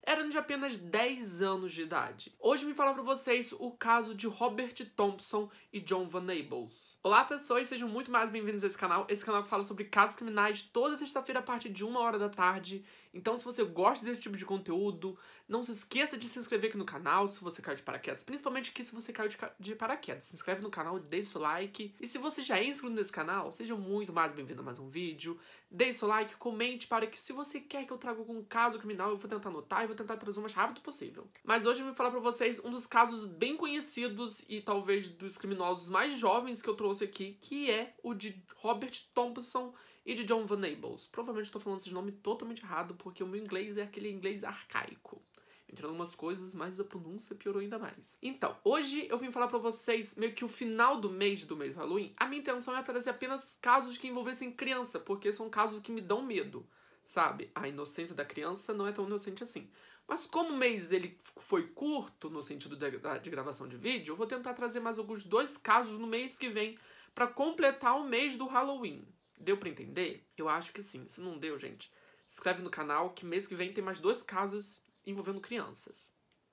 eram de apenas 10 anos de idade. Hoje eu vim falar pra vocês o caso de Robert Thompson e John Venables. Olá pessoas, sejam muito mais bem-vindos a esse canal que fala sobre casos criminais toda sexta-feira a partir de 1h da tarde. Então se você gosta desse tipo de conteúdo, não se esqueça de se inscrever aqui no canal se você caiu de paraquedas, principalmente aqui se você caiu de paraquedas. Se inscreve no canal, deixe seu like. E se você já é inscrito nesse canal, seja muito mais bem-vindo a mais um vídeo. Deixe seu like, comente para que se você quer que eu traga algum caso criminal, eu vou tentar anotar e vou tentar trazer o mais rápido possível. Mas hoje eu vou falar pra vocês um dos casos bem conhecidos e talvez dos criminosos mais jovens que eu trouxe aqui, que é o de Robert Thompson e de John Venables. Provavelmente estou falando esse nome totalmente errado, porque o meu inglês é aquele inglês arcaico. Entre algumas coisas, mas a pronúncia piorou ainda mais. Então, hoje eu vim falar pra vocês meio que o final do mês do Halloween. A minha intenção é trazer apenas casos que envolvessem criança, porque são casos que me dão medo, sabe? A inocência da criança não é tão inocente assim. Mas como o mês ele foi curto, no sentido de gravação de vídeo, eu vou tentar trazer mais alguns 2 casos no mês que vem pra completar o mês do Halloween. Deu pra entender? Eu acho que sim. Se não deu, gente, se inscreve no canal que mês que vem tem mais 2 casos envolvendo crianças.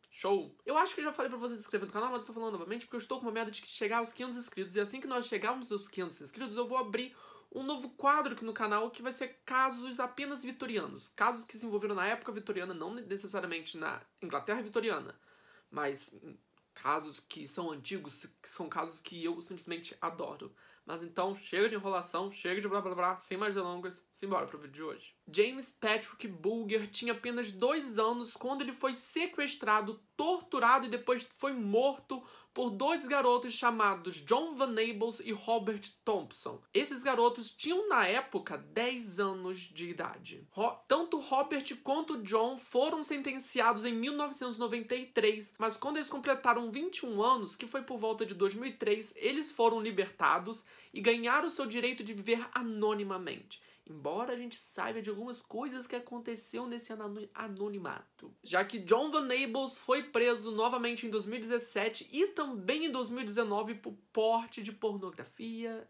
Show? Eu acho que eu já falei pra vocês se inscrever no canal, mas eu tô falando novamente porque eu estou com uma meta de chegar aos 500 inscritos. E assim que nós chegarmos aos 500 inscritos, eu vou abrir um novo quadro aqui no canal que vai ser casos apenas vitorianos. Casos que se envolveram na época vitoriana, não necessariamente na Inglaterra vitoriana, mas casos que são antigos, que são casos que eu simplesmente adoro. Mas então, chega de enrolação, chega de blá blá blá, sem mais delongas, simbora pro vídeo de hoje. James Patrick Bulger tinha apenas 2 anos quando ele foi sequestrado, torturado e depois foi morto por 2 garotos chamados John Venables e Robert Thompson. Esses garotos tinham na época 10 anos de idade. Tanto Robert quanto John foram sentenciados em 1993, mas quando eles completaram 21 anos, que foi por volta de 2003, eles foram libertados e ganharam o seu direito de viver anonimamente. Embora a gente saiba de algumas coisas que aconteceu nesse anonimato. Já que John Venables foi preso novamente em 2017 e também em 2019 por porte de pornografia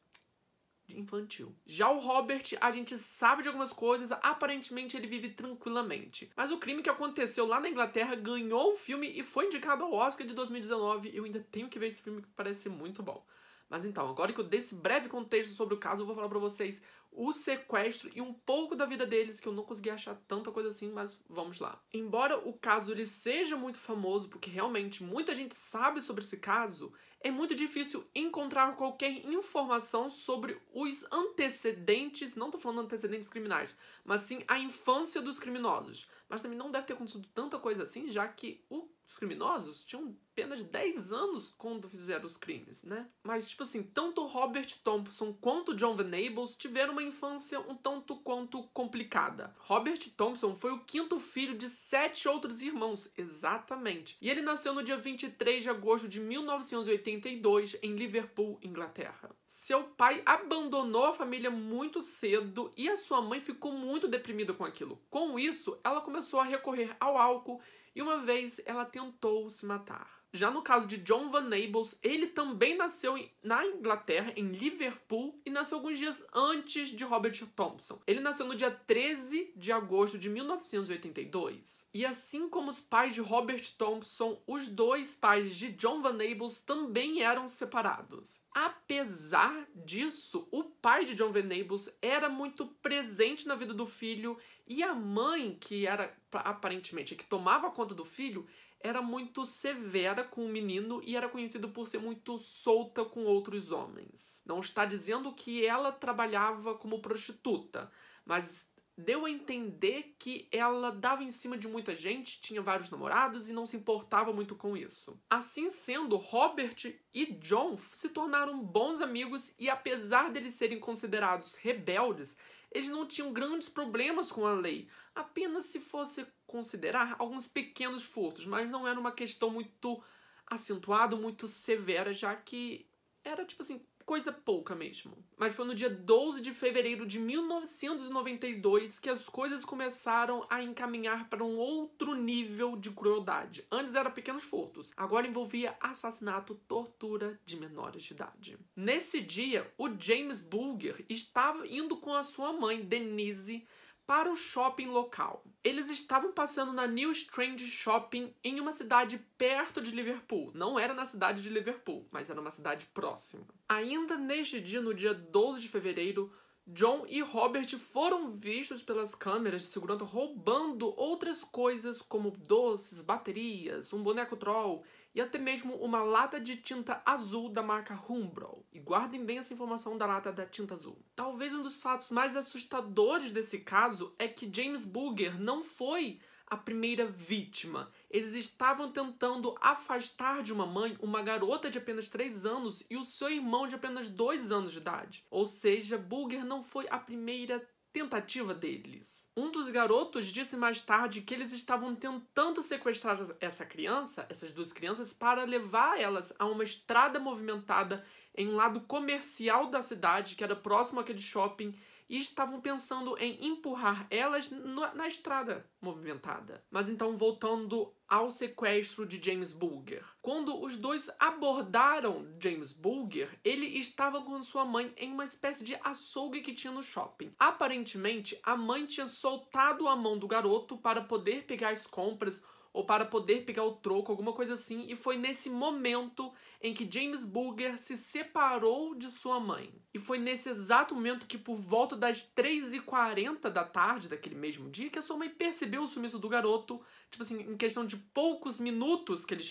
infantil. Já o Robert, a gente sabe de algumas coisas, aparentemente ele vive tranquilamente. Mas o crime que aconteceu lá na Inglaterra ganhou o filme e foi indicado ao Oscar de 2019. Eu ainda tenho que ver esse filme que parece ser muito bom. Mas então, agora que eu dei esse breve contexto sobre o caso, eu vou falar pra vocês o sequestro e um pouco da vida deles, que eu não consegui achar tanta coisa assim, mas vamos lá. Embora o caso ele seja muito famoso, porque realmente muita gente sabe sobre esse caso, é muito difícil encontrar qualquer informação sobre os antecedentes, não tô falando antecedentes criminais, mas sim a infância dos criminosos. Mas também não deve ter acontecido tanta coisa assim, já que os criminosos tinham apenas 10 anos quando fizeram os crimes, né? Mas, tipo assim, tanto Robert Thompson quanto John Venables tiveram uma infância um tanto quanto complicada. Robert Thompson foi o 5º filho de 7 outros irmãos, exatamente. E ele nasceu no dia 23 de agosto de 1982 em Liverpool, Inglaterra. Seu pai abandonou a família muito cedo e a sua mãe ficou muito deprimida com aquilo. Com isso, ela começou a recorrer ao álcool e uma vez ela tentou se matar. Já no caso de John Venables, ele também nasceu na Inglaterra, em Liverpool, e nasceu alguns dias antes de Robert Thompson. Ele nasceu no dia 13 de agosto de 1982. E assim como os pais de Robert Thompson, os 2 pais de John Venables também eram separados. Apesar disso, o pai de John Venables era muito presente na vida do filho e a mãe, que era aparentemente que tomava conta do filho, era muito severa com o menino e era conhecida por ser muito solta com outros homens. Não está dizendo que ela trabalhava como prostituta, mas deu a entender que ela dava em cima de muita gente, tinha vários namorados e não se importava muito com isso. Assim sendo, Robert e John se tornaram bons amigos e apesar deles serem considerados rebeldes, eles não tinham grandes problemas com a lei, apenas se fosse considerar alguns pequenos furtos, mas não era uma questão muito acentuada, muito severa, já que era tipo assim, coisa pouca mesmo. Mas foi no dia 12 de fevereiro de 1992 que as coisas começaram a encaminhar para um outro nível de crueldade. Antes era pequenos furtos, agora envolvia assassinato, tortura de menores de idade. Nesse dia, o James Bulger estava indo com a sua mãe, Denise, para o shopping local. Eles estavam passando na New Strand Shopping em uma cidade perto de Liverpool. Não era na cidade de Liverpool, mas era uma cidade próxima. Ainda neste dia, no dia 12 de fevereiro, John e Robert foram vistos pelas câmeras de segurança roubando outras coisas como doces, baterias, um boneco troll e até mesmo uma lata de tinta azul da marca Humbrol. E guardem bem essa informação da lata da tinta azul. Talvez um dos fatos mais assustadores desse caso é que James Bulger não foi a primeira vítima. Eles estavam tentando afastar de uma mãe uma garota de apenas 3 anos e o seu irmão de apenas 2 anos de idade. Ou seja, Bulger não foi a primeira tentativa deles. Um dos garotos disse mais tarde que eles estavam tentando sequestrar essas 2 crianças, para levar elas a uma estrada movimentada em um lado comercial da cidade, que era próximo àquele shopping, e estavam pensando em empurrar elas na estrada movimentada. Mas então, voltando ao sequestro de James Bulger. Quando os dois abordaram James Bulger, ele estava com sua mãe em uma espécie de açougue que tinha no shopping. Aparentemente, a mãe tinha soltado a mão do garoto para poder pegar as compras ou para poder pegar o troco, alguma coisa assim, e foi nesse momento em que James Bulger se separou de sua mãe. E foi nesse exato momento que, por volta das 3h40 da tarde daquele mesmo dia, que a sua mãe percebeu o sumiço do garoto, tipo assim, em questão de poucos minutos que ele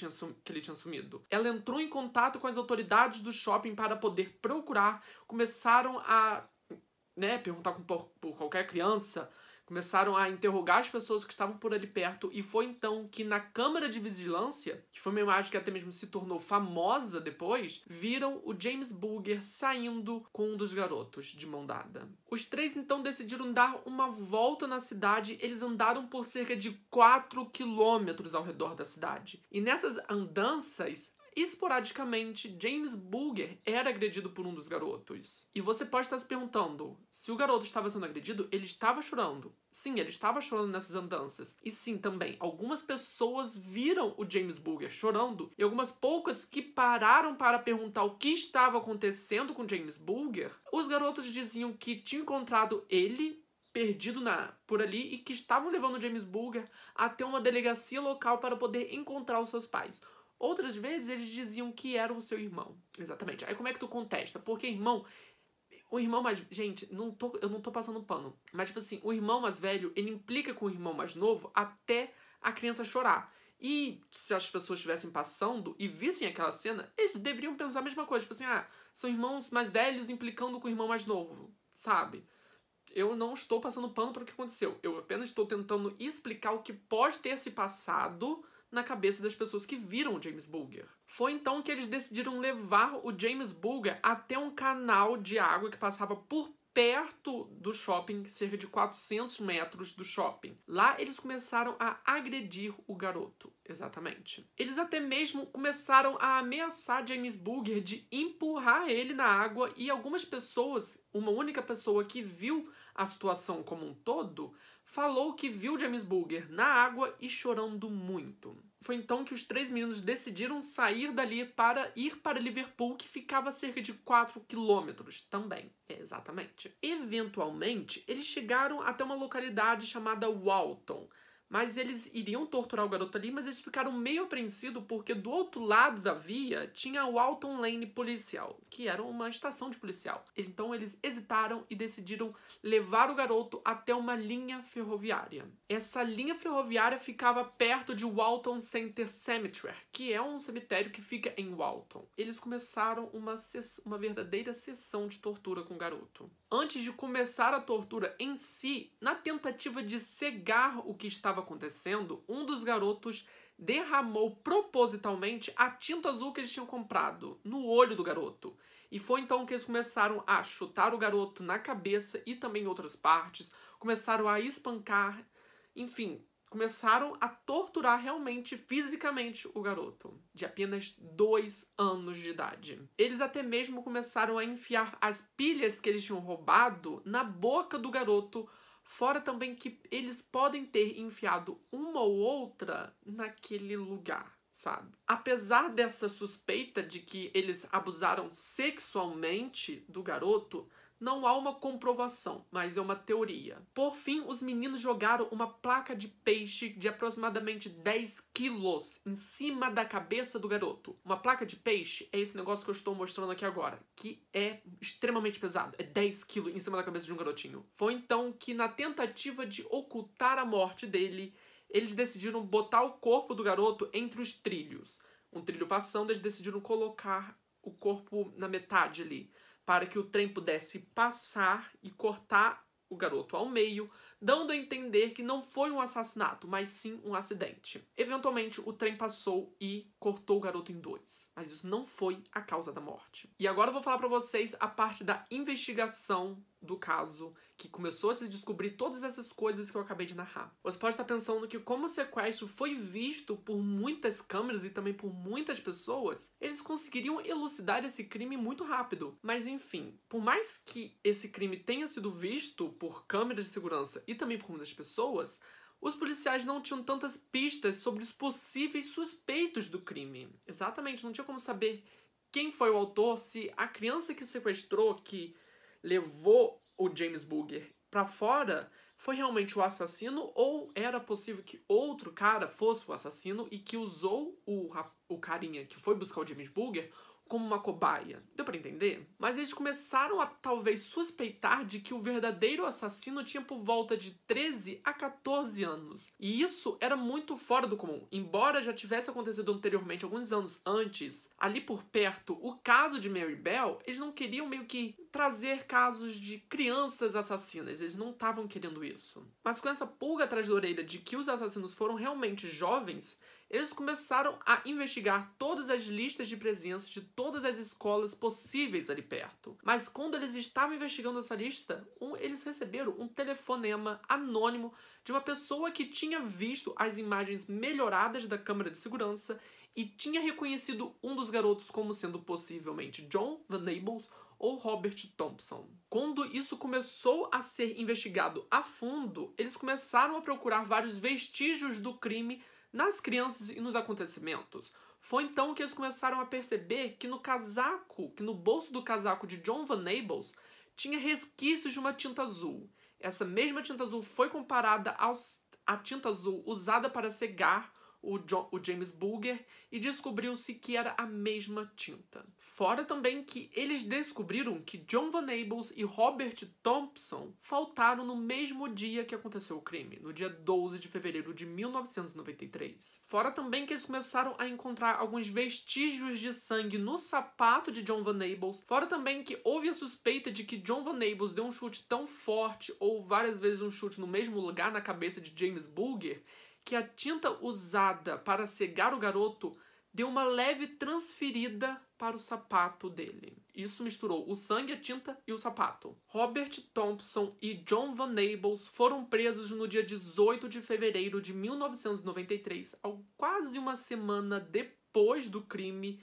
tinha sumido. Ela entrou em contato com as autoridades do shopping para poder procurar, começaram a, perguntar por qualquer criança, começaram a interrogar as pessoas que estavam por ali perto, e foi então que na câmera de vigilância, que foi uma imagem que até mesmo se tornou famosa depois, viram o James Bulger saindo com um dos garotos de mão dada. Os 3 então decidiram dar uma volta na cidade. Eles andaram por cerca de 4 quilômetros ao redor da cidade. E nessas andanças, esporadicamente, James Bulger era agredido por um dos garotos. E você pode estar se perguntando, se o garoto estava sendo agredido, ele estava chorando. Sim, ele estava chorando nessas andanças. E sim, também, algumas pessoas viram o James Bulger chorando, e algumas poucas que pararam para perguntar o que estava acontecendo com James Bulger, os garotos diziam que tinham encontrado ele perdido por ali e que estavam levando o James Bulger até uma delegacia local para poder encontrar os seus pais. Outras vezes eles diziam que era o seu irmão. Exatamente. Aí como é que tu contesta? Porque o irmão mais... Gente, eu não tô passando pano. Mas, tipo assim, o irmão mais velho, ele implica com o irmão mais novo até a criança chorar. E se as pessoas estivessem passando e vissem aquela cena, eles deveriam pensar a mesma coisa. Tipo assim, são irmãos mais velhos implicando com o irmão mais novo, sabe? Eu não estou passando pano para o que aconteceu. Eu apenas estou tentando explicar o que pode ter se passado na cabeça das pessoas que viram o James Bulger. Foi então que eles decidiram levar o James Bulger até um canal de água que passava por perto do shopping, cerca de 400 metros do shopping. Lá eles começaram a agredir o garoto, exatamente. Eles até mesmo começaram a ameaçar James Bulger de empurrar ele na água, e algumas pessoas, uma única pessoa que viu a situação como um todo, falou que viu James Bulger na água e chorando muito. Foi então que os 3 meninos decidiram sair dali para ir para Liverpool, que ficava a cerca de 4 quilômetros também. Exatamente. Eventualmente, eles chegaram até uma localidade chamada Walton. Mas eles iriam torturar o garoto ali, mas eles ficaram meio apreensivos porque do outro lado da via tinha o Walton Lane policial, que era uma estação de policial. Então eles hesitaram e decidiram levar o garoto até uma linha ferroviária. Essa linha ferroviária ficava perto de Walton Center Cemetery, que é um cemitério que fica em Walton. Eles começaram uma verdadeira sessão de tortura com o garoto. Antes de começar a tortura em si, na tentativa de cegar o que estava acontecendo, um dos garotos derramou propositalmente a tinta azul que eles tinham comprado no olho do garoto. E foi então que eles começaram a chutar o garoto na cabeça e também em outras partes, começaram a espancar, enfim, começaram a torturar realmente, fisicamente, o garoto, de apenas 2 anos de idade. Eles até mesmo começaram a enfiar as pilhas que eles tinham roubado na boca do garoto, fora também que eles podem ter enfiado uma ou outra naquele lugar, sabe? Apesar dessa suspeita de que eles abusaram sexualmente do garoto, não há uma comprovação, mas é uma teoria. Por fim, os meninos jogaram uma placa de peixe de aproximadamente 10 quilos em cima da cabeça do garoto. Uma placa de peixe é esse negócio que eu estou mostrando aqui agora, que é extremamente pesado. É 10 quilos em cima da cabeça de um garotinho. Foi então que, na tentativa de ocultar a morte dele, eles decidiram botar o corpo do garoto entre os trilhos. Um trilho passando, eles decidiram colocar o corpo na metade ali, para que o trem pudesse passar e cortar o garoto ao meio, dando a entender que não foi um assassinato, mas sim um acidente. Eventualmente, o trem passou e cortou o garoto em dois, mas isso não foi a causa da morte. E agora eu vou falar pra vocês a parte da investigação do caso, que começou a se descobrir todas essas coisas que eu acabei de narrar. Você pode estar pensando que, como o sequestro foi visto por muitas câmeras e também por muitas pessoas, eles conseguiriam elucidar esse crime muito rápido. Mas enfim, por mais que esse crime tenha sido visto por câmeras de segurança e também por muitas pessoas, os policiais não tinham tantas pistas sobre os possíveis suspeitos do crime. Exatamente, não tinha como saber quem foi o autor, se a criança que sequestrou, que levou o James Bulger pra fora, foi realmente o assassino, ou era possível que outro cara fosse o assassino e que usou o carinha que foi buscar o James Bulger como uma cobaia. Deu pra entender? Mas eles começaram a talvez suspeitar de que o verdadeiro assassino tinha por volta de 13 a 14 anos. E isso era muito fora do comum. Embora já tivesse acontecido anteriormente, alguns anos antes, ali por perto, o caso de Mary Bell, eles não queriam meio que trazer casos de crianças assassinas. Eles não estavam querendo isso. Mas com essa pulga atrás da orelha de que os assassinos foram realmente jovens, eles começaram a investigar todas as listas de presença de todas as escolas possíveis ali perto. Mas quando eles estavam investigando essa lista, eles receberam um telefonema anônimo de uma pessoa que tinha visto as imagens melhoradas da câmera de segurança e tinha reconhecido um dos garotos como sendo possivelmente John Venables ou Robert Thompson. Quando isso começou a ser investigado a fundo, eles começaram a procurar vários vestígios do crime nas crianças e nos acontecimentos. Foi então que eles começaram a perceber que no bolso do casaco de John Venables tinha resquícios de uma tinta azul. Essa mesma tinta azul foi comparada à tinta azul usada para cegar o James Bulger e descobriu-se que era a mesma tinta. Fora também que eles descobriram que John Venables e Robert Thompson faltaram no mesmo dia que aconteceu o crime, no dia 12 de fevereiro de 1993. Fora também que eles começaram a encontrar alguns vestígios de sangue no sapato de John Venables. Fora também que houve a suspeita de que John Venables deu um chute tão forte ou várias vezes um chute no mesmo lugar na cabeça de James Bulger que a tinta usada para cegar o garoto deu uma leve transferida para o sapato dele. Isso misturou o sangue, a tinta e o sapato. Robert Thompson e John Venables foram presos no dia 18 de fevereiro de 1993, quase uma semana depois do crime.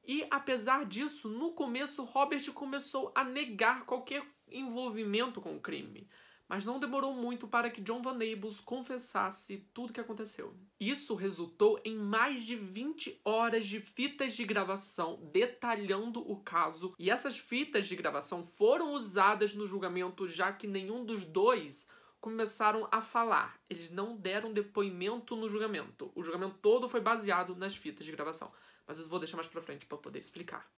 E, apesar disso, no começo, Robert começou a negar qualquer envolvimento com o crime. Mas não demorou muito para que John Venables confessasse tudo o que aconteceu. Isso resultou em mais de 20 horas de fitas de gravação detalhando o caso, e essas fitas de gravação foram usadas no julgamento, já que nenhum dos dois começaram a falar. Eles não deram depoimento no julgamento. O julgamento todo foi baseado nas fitas de gravação. Mas eu vou deixar mais pra frente para poder explicar.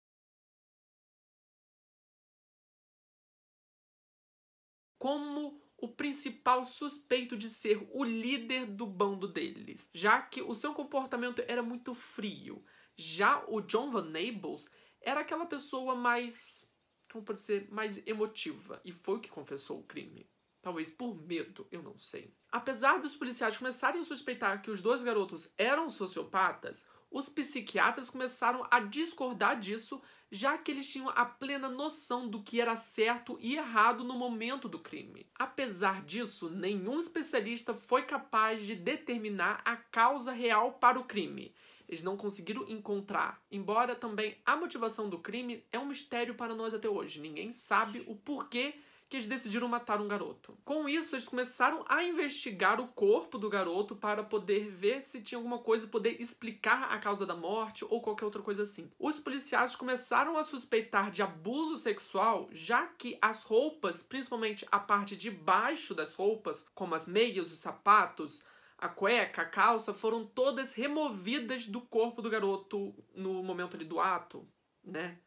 Como o principal suspeito de ser o líder do bando deles, já que o seu comportamento era muito frio. Já o John Venables era aquela pessoa mais, como pode ser, mais emotiva, e foi o que confessou o crime. Talvez por medo, eu não sei. Apesar dos policiais começarem a suspeitar que os dois garotos eram sociopatas, os psiquiatras começaram a discordar disso, já que eles tinham a plena noção do que era certo e errado no momento do crime. Apesar disso, nenhum especialista foi capaz de determinar a causa real para o crime. Eles não conseguiram encontrar, embora também a motivação do crime é um mistério para nós até hoje. Ninguém sabe o porquê que eles decidiram matar um garoto. Com isso, eles começaram a investigar o corpo do garoto para poder ver se tinha alguma coisa, poder explicar a causa da morte ou qualquer outra coisa assim. Os policiais começaram a suspeitar de abuso sexual, já que as roupas, principalmente a parte de baixo das roupas, como as meias, os sapatos, a cueca, a calça, foram todas removidas do corpo do garoto no momento ali do ato, né?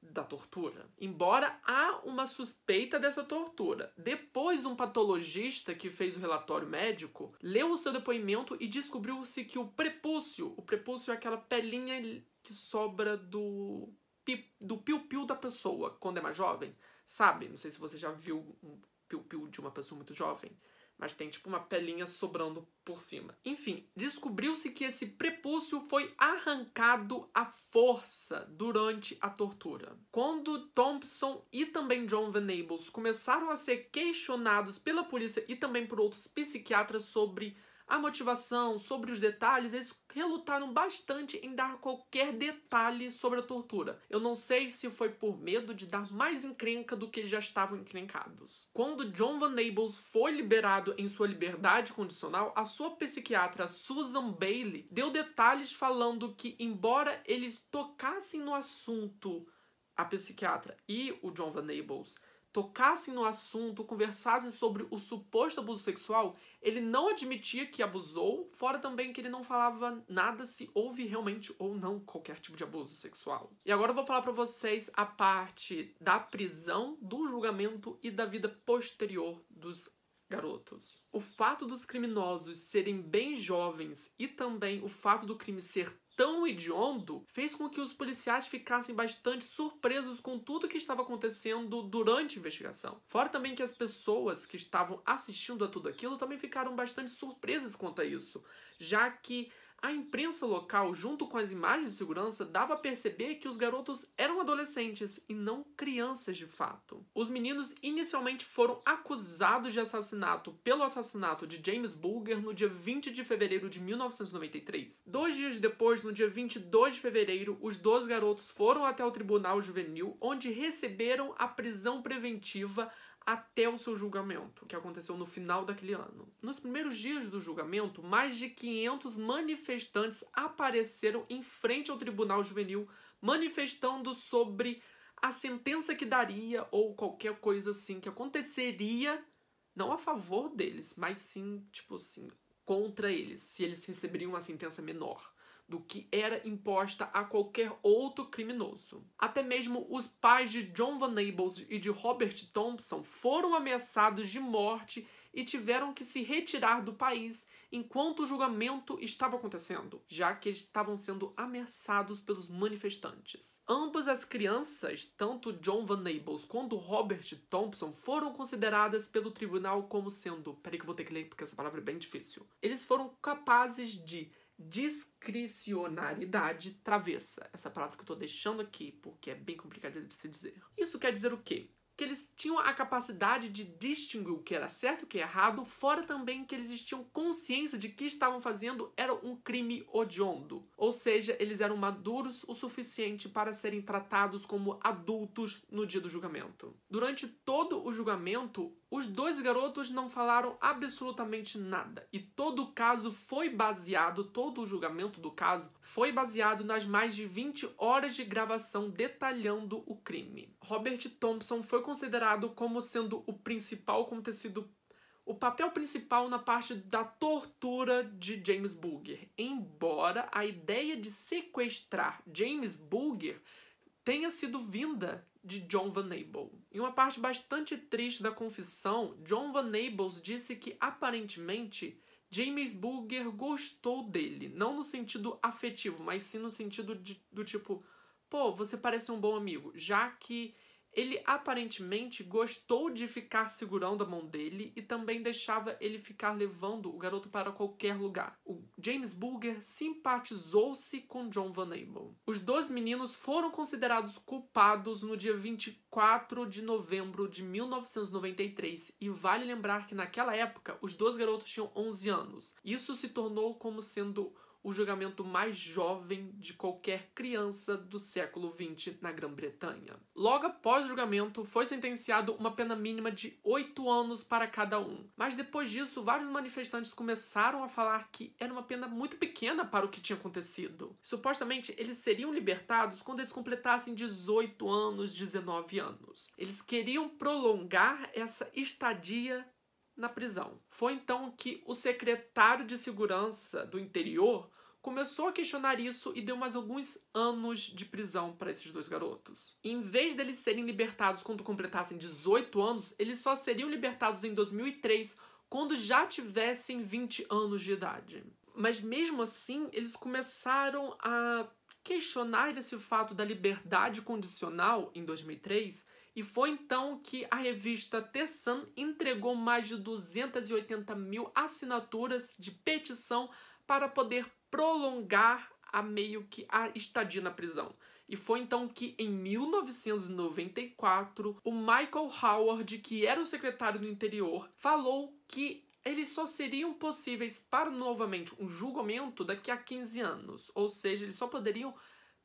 Da tortura. Embora há uma suspeita dessa tortura. Depois, um patologista que fez o relatório médico leu o seu depoimento e descobriu-se que o prepúcio é aquela pelinha que sobra do piu-piu da pessoa quando é mais jovem, sabe? Não sei se você já viu um piu-piu de uma pessoa muito jovem, mas tem tipo uma pelinha sobrando por cima. Enfim, descobriu-se que esse prepúcio foi arrancado à força durante a tortura. Quando Thompson e também John Venables começaram a ser questionados pela polícia e também por outros psiquiatras sobre a motivação, sobre os detalhes, eles relutaram bastante em dar qualquer detalhe sobre a tortura. Eu não sei se foi por medo de dar mais encrenca do que já estavam encrencados. Quando John Venables foi liberado em sua liberdade condicional, a sua psiquiatra Susan Bailey deu detalhes falando que, embora eles tocassem no assunto, a psiquiatra e o John Venables tocassem no assunto, conversassem sobre o suposto abuso sexual, ele não admitia que abusou, fora também que ele não falava nada se houve realmente ou não qualquer tipo de abuso sexual. E agora eu vou falar pra vocês a parte da prisão, do julgamento e da vida posterior dos garotos. O fato dos criminosos serem bem jovens e também o fato do crime ser tão hediondo fez com que os policiais ficassem bastante surpresos com tudo que estava acontecendo durante a investigação. Fora também que as pessoas que estavam assistindo a tudo aquilo também ficaram bastante surpresas quanto a isso, já que a imprensa local, junto com as imagens de segurança, dava a perceber que os garotos eram adolescentes e não crianças de fato. Os meninos inicialmente foram acusados de assassinato pelo assassinato de James Bulger no dia 20 de fevereiro de 1993. 2 dias depois, no dia 22 de fevereiro, os 2 garotos foram até o tribunal juvenil, onde receberam a prisão preventiva até o seu julgamento, que aconteceu no final daquele ano. Nos primeiros dias do julgamento, mais de 500 manifestantes apareceram em frente ao tribunal juvenil, manifestando sobre a sentença que daria ou qualquer coisa assim que aconteceria, não a favor deles, mas sim, tipo assim, contra eles, se eles receberiam uma sentença menor do que era imposta a qualquer outro criminoso. Até mesmo os pais de John Venables e de Robert Thompson foram ameaçados de morte e tiveram que se retirar do país enquanto o julgamento estava acontecendo, já que eles estavam sendo ameaçados pelos manifestantes. Ambas as crianças, tanto John Venables quanto Robert Thompson, foram consideradas pelo tribunal como sendo... Peraí que eu vou ter que ler porque essa palavra é bem difícil. Eles foram capazes de discricionariedade travessa. Essa palavra que eu tô deixando aqui, porque é bem complicada de se dizer. Isso quer dizer o quê? Que eles tinham a capacidade de distinguir o que era certo e o que era errado, fora também que eles tinham consciência de que estavam fazendo era um crime hediondo. Ou seja, eles eram maduros o suficiente para serem tratados como adultos no dia do julgamento. Durante todo o julgamento, os 2 garotos não falaram absolutamente nada. E todo o caso foi baseado, todo o julgamento do caso foi baseado nas mais de 20 horas de gravação detalhando o crime. Robert Thompson foi considerado como sendo o principal, como ter sido o papel principal na parte da tortura de James Bulger. Embora a ideia de sequestrar James Bulger tenha sido vinda de John Venables. Em uma parte bastante triste da confissão, John Venables disse que, aparentemente, James Bulger gostou dele. Não no sentido afetivo, mas sim no sentido do tipo, pô, você parece um bom amigo. Já que ele aparentemente gostou de ficar segurando a mão dele e também deixava ele ficar levando o garoto para qualquer lugar. O James Bulger simpatizou-se com John Venables. Os 2 meninos foram considerados culpados no dia 24 de novembro de 1993 e vale lembrar que naquela época os 2 garotos tinham 11 anos. Isso se tornou como sendo o julgamento mais jovem de qualquer criança do século XX na Grã-Bretanha. Logo após o julgamento, foi sentenciado uma pena mínima de 8 anos para cada um. Mas depois disso, vários manifestantes começaram a falar que era uma pena muito pequena para o que tinha acontecido. Supostamente, eles seriam libertados quando eles completassem 18 anos, 19 anos. Eles queriam prolongar essa estadia na prisão. Foi então que o secretário de Segurança do Interior começou a questionar isso e deu mais alguns anos de prisão para esses dois garotos. Em vez deles serem libertados quando completassem 18 anos, eles só seriam libertados em 2003, quando já tivessem 20 anos de idade. Mas mesmo assim, eles começaram a questionar esse fato da liberdade condicional em 2003, e foi então que a revista The Sun entregou mais de 280 mil assinaturas de petição para poder prolongar a estadia na prisão. E foi então que, em 1994, o Michael Howard, que era o secretário do Interior, falou que eles só seriam possíveis para novamente um julgamento daqui a 15 anos. Ou seja, eles só poderiam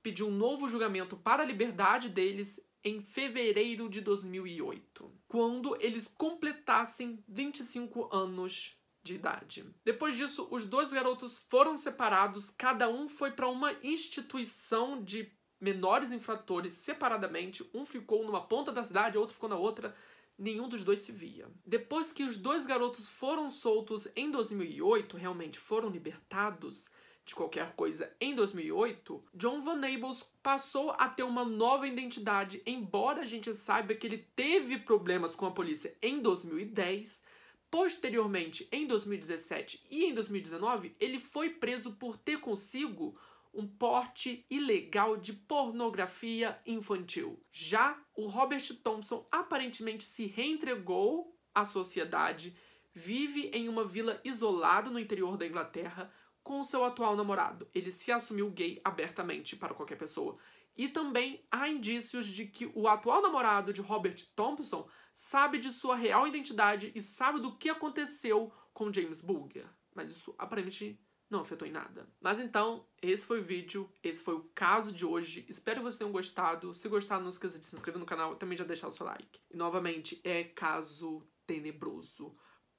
pedir um novo julgamento para a liberdade deles em fevereiro de 2008, quando eles completassem 25 anos de idade. Depois disso, os dois garotos foram separados, cada um foi para uma instituição de menores infratores separadamente, um ficou numa ponta da cidade, outro ficou na outra, nenhum dos dois se via. Depois que os dois garotos foram soltos em 2008, realmente foram libertados de qualquer coisa em 2008, John Venables passou a ter uma nova identidade, embora a gente saiba que ele teve problemas com a polícia em 2010. Posteriormente, em 2017 e em 2019, ele foi preso por ter consigo um porte ilegal de pornografia infantil. Já o Robert Thompson aparentemente se reentregou à sociedade, vive em uma vila isolada no interior da Inglaterra com seu atual namorado. Ele se assumiu gay abertamente para qualquer pessoa. E também há indícios de que o atual namorado de Robert Thompson sabe de sua real identidade e sabe do que aconteceu com James Bulger. Mas isso aparentemente não afetou em nada. Mas então, esse foi o vídeo, esse foi o caso de hoje. Espero que vocês tenham gostado. Se gostaram, não esqueça de se inscrever no canal e também já deixar o seu like. E novamente, é caso tenebroso.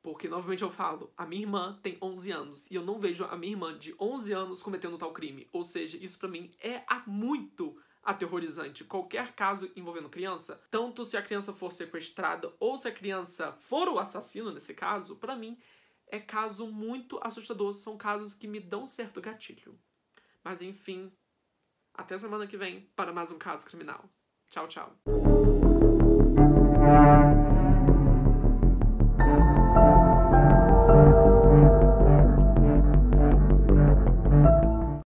Porque, novamente eu falo, a minha irmã tem 11 anos e eu não vejo a minha irmã de 11 anos cometendo tal crime. Ou seja, isso pra mim é muito aterrorizante. Qualquer caso envolvendo criança, tanto se a criança for sequestrada ou se a criança for o assassino nesse caso, pra mim é caso muito assustador. São casos que me dão certo gatilho. Mas enfim, até semana que vem para mais um caso criminal. Tchau, tchau.